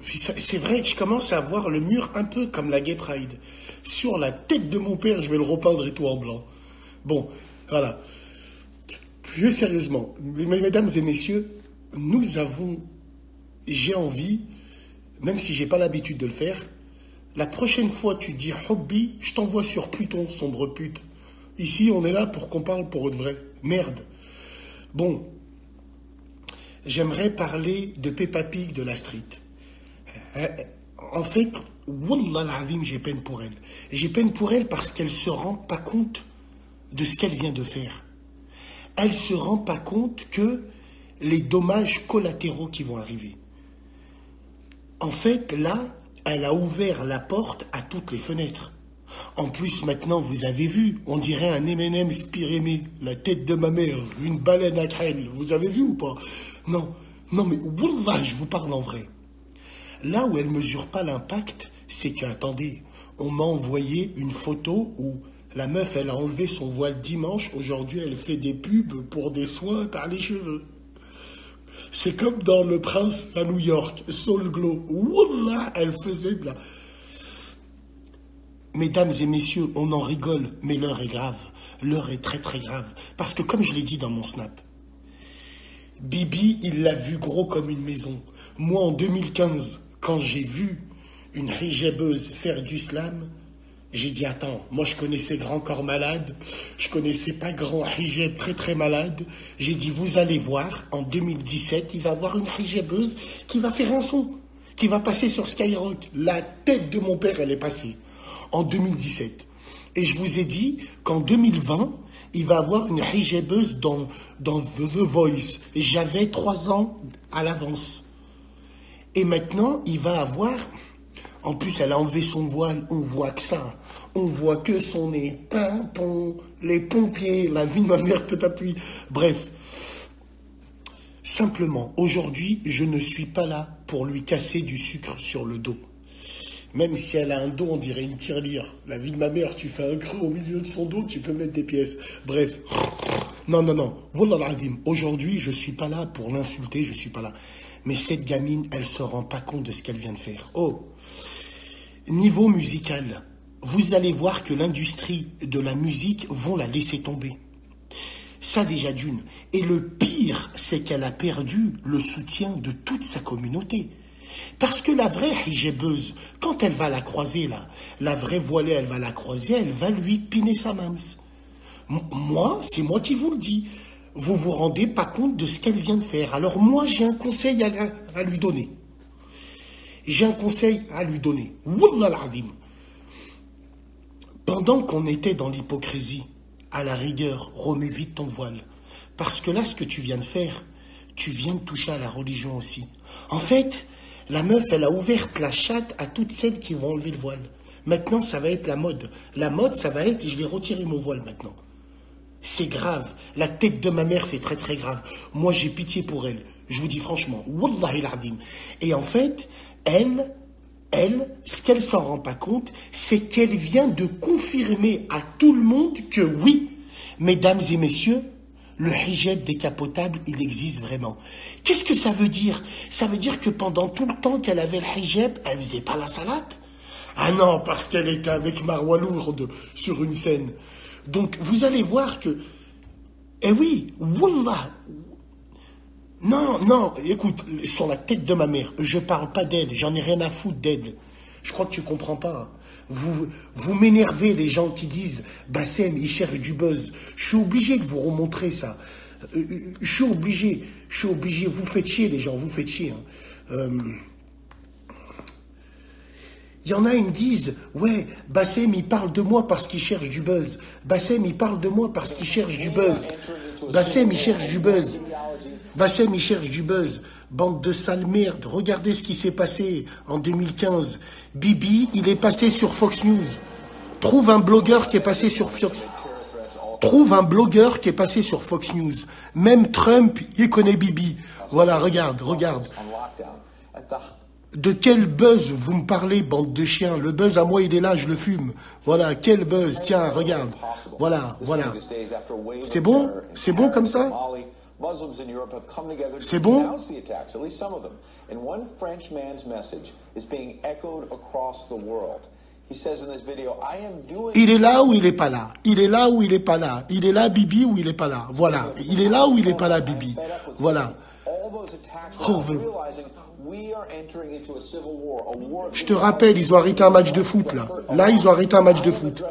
C'est vrai que je commence à voir le mur un peu comme la Gay Pride. Sur la tête de mon père, je vais le repeindre et tout en blanc. Bon, voilà. Plus sérieusement, mesdames et messieurs, j'ai envie, même si j'ai pas l'habitude de le faire, la prochaine fois tu dis hobby, je t'envoie sur Pluton, sombre pute. Ici, on est là pour qu'on parle pour de vrai. Merde. Bon, j'aimerais parler de Peppa Pig de la street. En fait, Wallah l'azim, j'ai peine pour elle. J'ai peine pour elle parce qu'elle se rend pas compte de ce qu'elle vient de faire. Elle se rend pas compte que les dommages collatéraux qui vont arriver. En fait, là, elle a ouvert la porte à toutes les fenêtres. En plus, maintenant, vous avez vu, on dirait un M&M's Pyrénées, la tête de ma mère, une baleine à crêle. Vous avez vu ou pas? Non, non, mais Wallah, je vous parle en vrai. Là où elle mesure pas l'impact, c'est que, attendez, on m'a envoyé une photo où la meuf, elle a enlevé son voile dimanche. Aujourd'hui, elle fait des pubs pour des soins par les cheveux. C'est comme dans Le Prince à New York, Soul Glow. Wallah, elle faisait de la... Mesdames et messieurs, on en rigole, mais l'heure est grave. L'heure est très très grave. Parce que comme je l'ai dit dans mon snap, Bibi, il l'a vu gros comme une maison. Moi, en 2015, quand j'ai vu une hijabeuse faire du slam, j'ai dit, attends, moi je connaissais Grand Corps Malade, je connaissais pas Grand Hijab très très malade. J'ai dit, vous allez voir, en 2017, il va y avoir une hijabeuse qui va faire un son, qui va passer sur Skyrock. La tête de mon père, elle est passée en 2017. Et je vous ai dit qu'en 2020, il va y avoir une hijabeuse dans The Voice. J'avais 3 ans à l'avance. Et maintenant, il va avoir... En plus, elle a enlevé son voile, on voit que ça. On voit que son nez, pimpon, les pompiers, la vie de ma mère te t'appuie. Bref, simplement, aujourd'hui, je ne suis pas là pour lui casser du sucre sur le dos. Même si elle a un dos, on dirait une tirelire. La vie de ma mère, tu fais un creux au milieu de son dos, tu peux mettre des pièces. Bref, non, non, non. Wallah al-azim, aujourd'hui, je ne suis pas là pour l'insulter, je ne suis pas là. Mais cette gamine, elle ne se rend pas compte de ce qu'elle vient de faire. Oh, niveau musical, vous allez voir que l'industrie de la musique vont la laisser tomber. Ça déjà d'une. Et le pire, c'est qu'elle a perdu le soutien de toute sa communauté. Parce que la vraie hijabeuse, quand elle va la croiser là, la vraie voilée, elle va la croiser, elle va lui piner sa mams. Moi, c'est moi qui vous le dis. Vous vous rendez pas compte de ce qu'elle vient de faire. Alors moi, j'ai un conseil à lui donner. J'ai un conseil à lui donner. Wallah al-azim. Pendant qu'on était dans l'hypocrisie, à la rigueur, remets vite ton voile. Parce que là, ce que tu viens de faire, tu viens de toucher à la religion aussi. En fait, la meuf, elle a ouvert la chatte à toutes celles qui vont enlever le voile. Maintenant, ça va être la mode. La mode, ça va être, je vais retirer mon voile maintenant. C'est grave. La tête de ma mère, c'est très très grave. Moi, j'ai pitié pour elle. Je vous dis franchement. Wallahi al-azim. Et en fait, elle, ce qu'elle s'en rend pas compte, c'est qu'elle vient de confirmer à tout le monde que oui, mesdames et messieurs, le hijab décapotable, il existe vraiment. Qu'est-ce que ça veut dire? Ça veut dire que pendant tout le temps qu'elle avait le hijab, elle faisait pas la salade? Ah non, parce qu'elle était avec Marwa Lourde sur une scène. Donc, vous allez voir que... Eh oui, wallah. Non, non, écoute, sur la tête de ma mère, je parle pas d'elle, j'en ai rien à foutre d'elle. Je crois que tu comprends pas. Vous m'énervez, les gens qui disent « Bassem, il cherche du buzz ». Je suis obligé de vous remontrer ça. Je suis obligé. Vous faites chier, les gens, vous faites chier. Il y en a, ils me disent « Ouais, Bassem, il parle de moi parce qu'il cherche du buzz. Bassem, il parle de moi parce qu'il cherche du buzz. Bassem, il cherche du buzz. Bassem, il cherche du buzz. Bande de sales merdes. Regardez ce qui s'est passé en 2015. Bibi, il est passé sur Fox News. Trouve un blogueur qui est passé sur Fox. Trouve un blogueur qui est passé sur Fox News. Même Trump, il connaît Bibi. Voilà, regarde. De quel buzz vous me parlez, bande de chiens? Le buzz à moi, il est là, je le fume. Voilà, quel buzz? Tiens, regarde. Voilà. C'est bon? C'est bon comme ça? Muslims in Europe have come together C'est to bon? denounce the attacks, at least some of them. And one French man's message is being echoed across the world. He says in this video, I am doing... Il est là ou il est pas là? Il est là ou il est pas là? Il est là, Bibi, ou il est pas là? Voilà. Il est là ou il est pas là, Bibi? Voilà. Oh, je te rappelle, ils ont arrêté un match de foot, là. Là, ils ont arrêté un match de foot.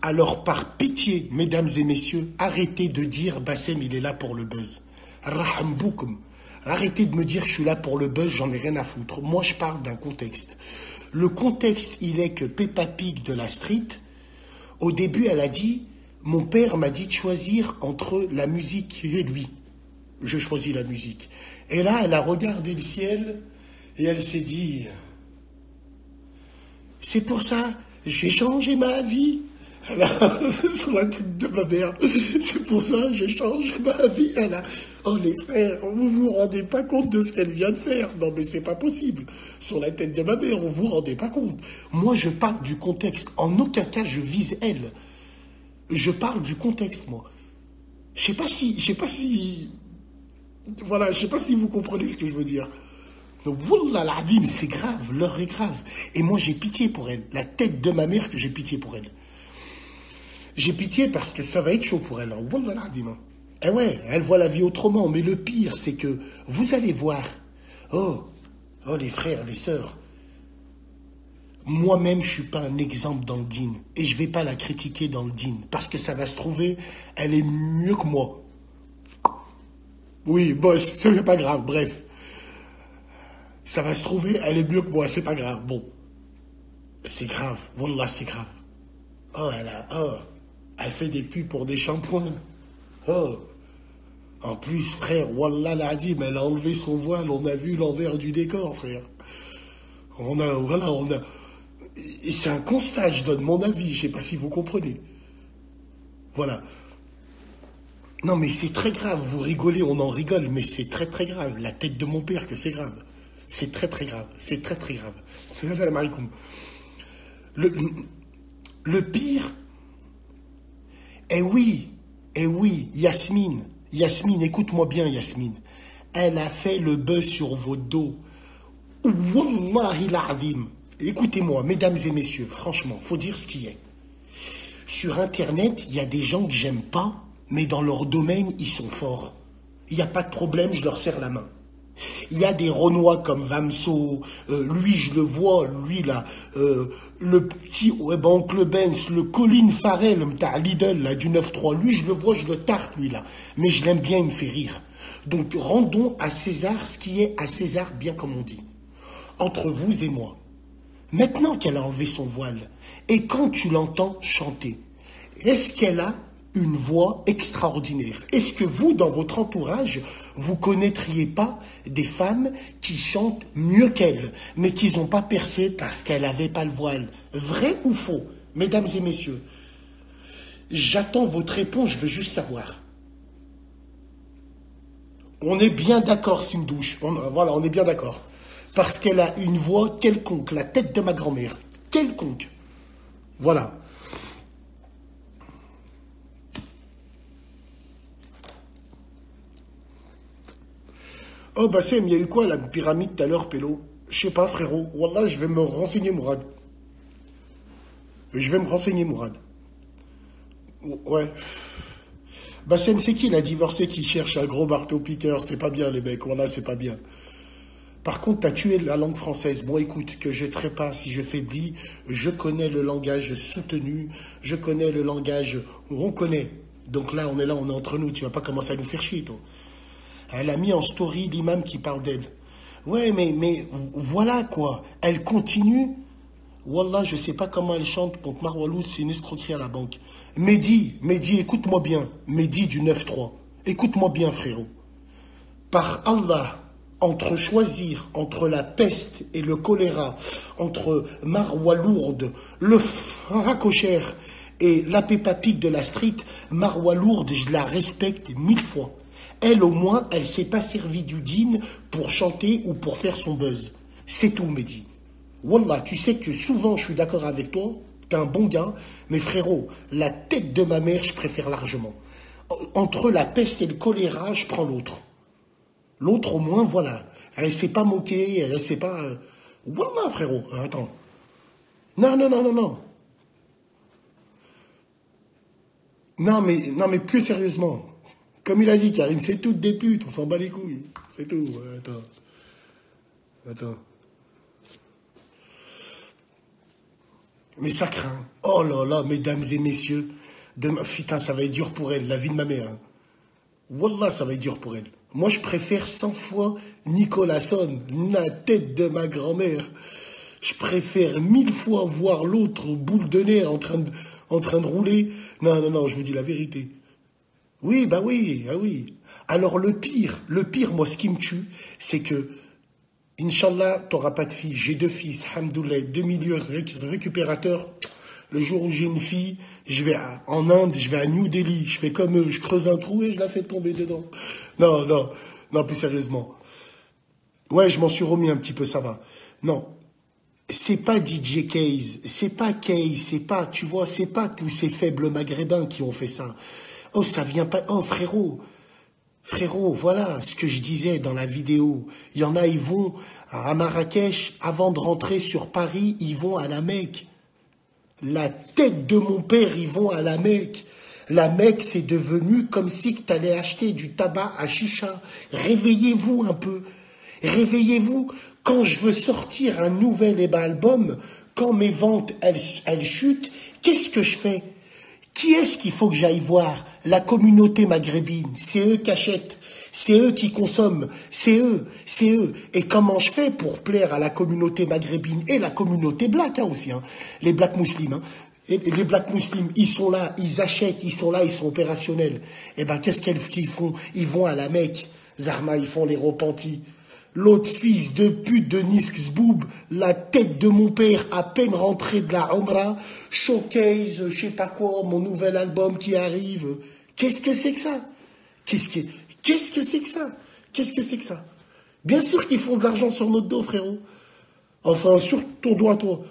Alors, par pitié, mesdames et messieurs, arrêtez de dire Bassem, il est là pour le buzz. Rahamboukoum. Arrêtez de me dire je suis là pour le buzz, j'en ai rien à foutre. Moi, je parle d'un contexte. Le contexte, il est que Peppa Pig de la street, au début, elle a dit, mon père m'a dit de choisir entre la musique et lui. Je choisis la musique. Et là, elle a regardé le ciel et elle s'est dit, c'est pour ça, j'ai changé ma vie. Elle a, sur la tête de ma mère, c'est pour ça, j'ai changé ma vie. Elle a, oh les frères, vous vous rendez pas compte de ce qu'elle vient de faire. Non mais c'est pas possible. Sur la tête de ma mère, vous vous rendez pas compte. Moi je parle du contexte. En aucun cas je vise elle. Je parle du contexte, moi. Je sais pas si, voilà, je sais pas si vous comprenez ce que je veux dire. Donc, wallah l'azim, c'est grave, l'heure est grave. Et moi j'ai pitié pour elle. La tête de ma mère que j'ai pitié pour elle. J'ai pitié parce que ça va être chaud pour elle. Hein. Wallah l'azim. Eh ouais, elle voit la vie autrement. Mais le pire, c'est que vous allez voir. Oh les frères, les sœurs. Moi-même, je suis pas un exemple dans le dîn. Et je vais pas la critiquer dans le dîn. Parce que ça va se trouver, elle est mieux que moi. Oui, boss, c'est pas grave, bref. Ça va se trouver, elle est mieux que moi, c'est pas grave. Bon. C'est grave. Wallah, c'est grave. Elle fait des pubs pour des shampoings. Oh. En plus, frère, wallah l'azim, elle a enlevé son voile, on a vu l'envers du décor, frère. Et c'est un constat, je donne mon avis, je sais pas si vous comprenez. Voilà. Non, mais c'est très grave, vous rigolez, on en rigole, mais c'est très très grave. La tête de mon père, que c'est grave. C'est très très grave, c'est très très grave. Salam alaikum. Le pire, eh oui, Yasmine, écoute-moi bien, Yasmine. Elle a fait le buzz sur vos dos. Wallahi l'azim. Écoutez-moi, mesdames et messieurs, franchement, faut dire ce qui est. Sur Internet, il y a des gens que j'aime pas, mais dans leur domaine, ils sont forts. Il n'y a pas de problème, je leur serre la main. Il y a des Renois comme Vamso, lui je le vois, lui là, le petit oncle Benz, le Colin Farrell, t'as Lidl là, du 9-3, lui je le vois, je le tarte lui là, mais je l'aime bien, il me fait rire. Donc rendons à César ce qui est à César, bien comme on dit. Entre vous et moi, maintenant qu'elle a enlevé son voile, et quand tu l'entends chanter, est-ce qu'elle a une voix extraordinaire? Est-ce que vous, dans votre entourage, vous connaîtriez pas des femmes qui chantent mieux qu'elle, mais qui n'ont pas percé parce qu'elle n'avait pas le voile? Vrai ou faux? Mesdames et messieurs, j'attends votre réponse, je veux juste savoir. On est bien d'accord, Simdouche. Voilà, on est bien d'accord. Parce qu'elle a une voix quelconque, la tête de ma grand-mère. Quelconque. Voilà. Oh, Bassem, il y a eu quoi la pyramide tout à l'heure, Pélo? Je sais pas, frérot. Wallah, je vais me renseigner, Mourad. Ouais. Bassem, c'est qui la divorcée qui cherche un gros marteau-piqueur? C'est pas bien, les mecs. Wallah, c'est pas bien. Par contre, t'as tué la langue française. Bon, écoute, que je trépasse, si je faiblis, je connais le langage soutenu, je connais le langage où on connaît. Donc là, on est entre nous. Tu vas pas commencer à nous faire chier, toi. Elle a mis en story l'imam qui parle d'elle. Ouais, mais voilà quoi. Elle continue. Wallah, je sais pas comment elle chante contre Marwaloud, c'est une escroquerie à la banque. Mehdi, écoute-moi bien. Mehdi du 9-3. Écoute-moi bien, frérot. Par Allah, choisir entre la peste et le choléra, entre Marwaloud, le Faracocher et la Peppa Pig de la street, Marwaloud, je la respecte 1000 fois. Elle, au moins, elle s'est pas servie du dîn pour chanter ou pour faire son buzz. C'est tout, Mehdi. Wallah, tu sais que souvent, je suis d'accord avec toi. t'es un bon gars, mais frérot, la tête de ma mère, je préfère largement. Entre la peste et le choléra, je prends l'autre. L'autre, au moins, voilà. Elle s'est pas moquée, elle s'est pas... Voilà, frérot, attends. Non, non, non, non, non. Non, mais plus sérieusement. Comme il a dit, Karim, c'est toutes des putes, on s'en bat les couilles. C'est tout. Attends. Attends. Mais ça craint. Oh là là, mesdames et messieurs. Putain, ça va être dur pour elle, la vie de ma mère. Hein. Wallah, ça va être dur pour elle. Moi, je préfère 100 fois Nicolasson, la tête de ma grand-mère. Je préfère 1000 fois voir l'autre boule de nez en train de rouler. Non, non, non, je vous dis la vérité. Oui, bah oui, ah oui. Alors le pire, moi, ce qui me tue, c'est que, Inch'Allah, t'auras pas de fille. J'ai 2 fils, hamdoullah, 2 milieux récupérateurs. Le jour où j'ai une fille, je vais en Inde, je vais à New Delhi, je fais comme eux, je creuse un trou et je la fais tomber dedans. Non, non, non, plus sérieusement. Ouais, je m'en suis remis un petit peu, ça va. Non, c'est pas DJ Case, c'est pas Case, c'est pas, tu vois, c'est pas tous ces faibles maghrébins qui ont fait ça. Oh, ça vient pas, oh frérot, voilà ce que je disais dans la vidéo. Il y en a, ils vont à Marrakech, avant de rentrer sur Paris, ils vont à la Mecque. La tête de mon père, ils vont à la Mecque. La Mecque, c'est devenu comme si tu allais acheter du tabac à chicha. Réveillez-vous un peu. Réveillez-vous. Quand je veux sortir un nouvel album, quand mes ventes, elles chutent, qu'est-ce que je fais? Qui est-ce qu'il faut que j'aille voir? La communauté maghrébine. C'est eux qui achètent. C'est eux qui consomment. C'est eux. Et comment je fais pour plaire à la communauté maghrébine et la communauté black hein, aussi, hein, les blacks musulmans. Hein. Et les blacks musulmans, ils sont là, ils achètent, ils sont là, ils sont opérationnels. Eh ben, qu'est-ce qu'ils font? Ils vont à la Mecque. Zarma, ils font les repentis. L'autre fils de pute de Niskzboub, la tête de mon père, à peine rentré de la Umrah, showcase, je sais pas quoi, mon nouvel album qui arrive. Qu'est-ce que c'est que ça? Qu'est-ce que c'est que ça? Qu'est-ce que c'est que ça? Bien sûr qu'ils font de l'argent sur notre dos, frérot. Enfin, sur ton doigt, toi.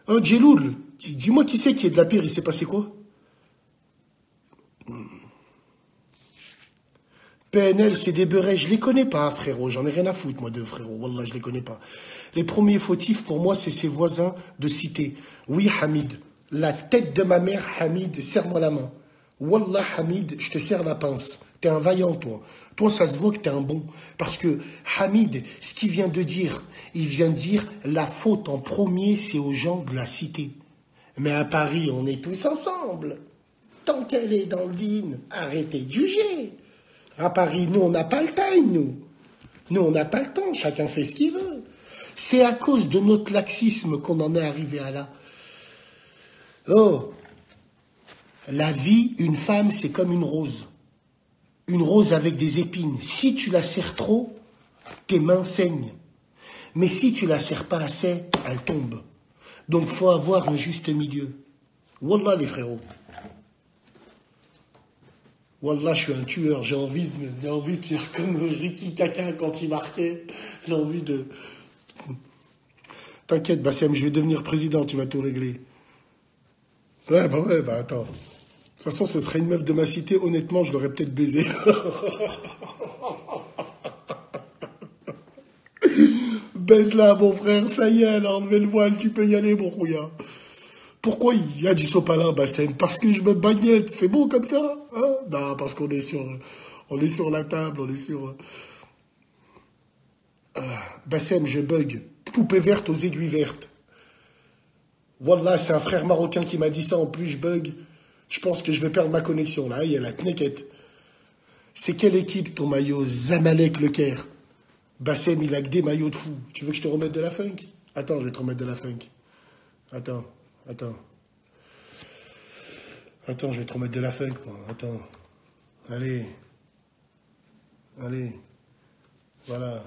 Hein, Djeloul, dis-moi qui c'est qui est de la pire, il s'est passé quoi? PNL, c'est des beurrés, je les connais pas, frérot. J'en ai rien à foutre, moi, de frérot. Wallah, je les connais pas. Les premiers fautifs, pour moi, c'est ses voisins de cité. Oui, Hamid. La tête de ma mère, Hamid, serre-moi la main. Wallah, Hamid, je te serre la pince. T'es un vaillant, toi. Toi, ça se voit que t'es un bon. Parce que Hamid, ce qu'il vient de dire, il vient de dire la faute en premier, c'est aux gens de la cité. Mais à Paris, on est tous ensemble. Tant qu'elle est dans le dîne, arrêtez de juger. À Paris, nous, on n'a pas le time, nous. Nous, on n'a pas le temps. Chacun fait ce qu'il veut. C'est à cause de notre laxisme qu'on en est arrivé à là. Oh, la vie, une femme, c'est comme une rose. Une rose avec des épines. Si tu la serres trop, tes mains saignent. Mais si tu la serres pas assez, elle tombe. Donc, il faut avoir un juste milieu. Wallah, les frérots. Wallah, je suis un tueur. J'ai envie de faire comme Ricky Kaka quand il marquait. J'ai envie de... T'inquiète, Bassem, je vais devenir président, tu vas tout régler. Ouais, bah attends. De toute façon, ce serait une meuf de ma cité, honnêtement, je l'aurais peut-être baisé. Baise-la, mon frère, ça y est, elle a enlevé le voile, tu peux y aller, mon rouillard. Pourquoi il y a du sopalin, Bassem? Parce que je me bagnette, c'est bon comme ça hein? Non, parce qu'on est sur la table, on est sur... Bassem, je bug. Poupée verte aux aiguilles vertes. Wallah, c'est un frère marocain qui m'a dit ça, en plus je bug. Je pense que je vais perdre ma connexion, là, il y a la knéquette. C'est quelle équipe ton maillot? Zamalek Le Caire. Bassem, il a que des maillots de fou. Tu veux que je te remette de la funk? Attends, je vais te remettre de la funk. Attends, je vais te remettre de la funk, moi. Attends. Allez, voilà.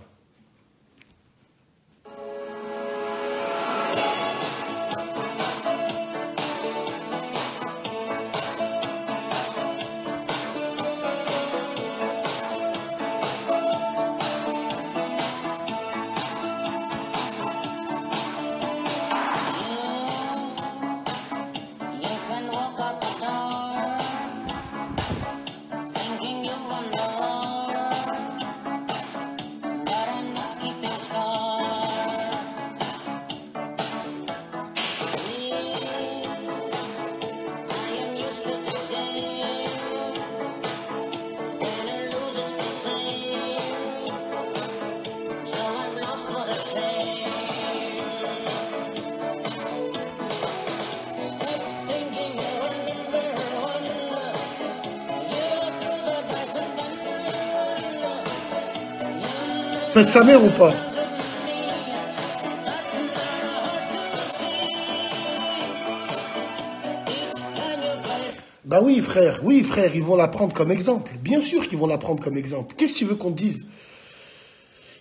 Pète sa mère ou pas? Bah oui frère, ils vont la prendre comme exemple. Bien sûr qu'ils vont la prendre comme exemple. Qu'est-ce que tu veux qu'on te dise?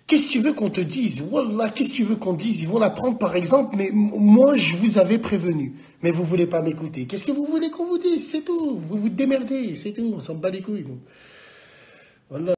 Qu'est-ce que tu veux qu'on te dise? Wallah, qu'est-ce que tu veux qu'on te dise? Ils vont la prendre par exemple, mais moi je vous avais prévenu. Mais vous voulez pas m'écouter. Qu'est-ce que vous voulez qu'on vous dise? C'est tout. Vous vous démerdez, c'est tout. On s'en bat les couilles. Wallah.